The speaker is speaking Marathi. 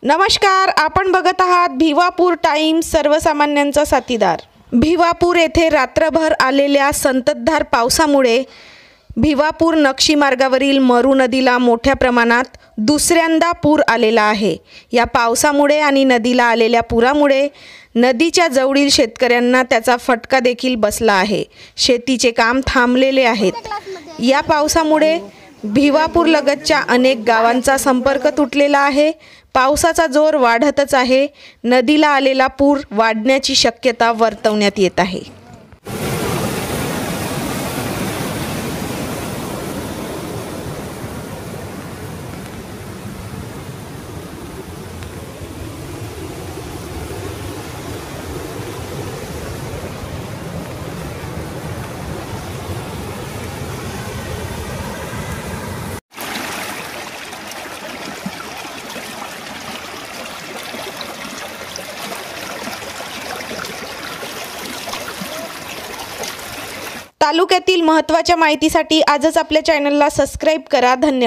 नमस्कार, आपण बघत आहात भिवापूर टाइम्स, सर्वसामान्यांचा साथीदार। भिवापूर येथे रात्रभर आलेल्या संततधार पावसामुळे भिवापूर नक्षी मार्गावरील मरू नदीला मोठ्या प्रमाणात दुसऱ्यांदा पूर आलेला आहे। या पावसामुळे आणि नदीला आलेल्या पुरामुळे नदीच्या जवळील शेतकऱ्यांना त्याचा फटका देखील बसला आहे। शेतीचे काम थांबलेले आहेत। या पावसामुळे भिवापूर लगतच्या अनेक गावांचा संपर्क तुटलेला आहे। पावसाचा जोर वाढतच आहे। नदीला आलेला पूर वाढण्याची शक्यता वर्तवण्यात येत आहे। तालुक्यातील महत्त्वाच्या माहितीसाठी आजच आपल्या चॅनलला सबस्क्राइब करा। धन्यवाद।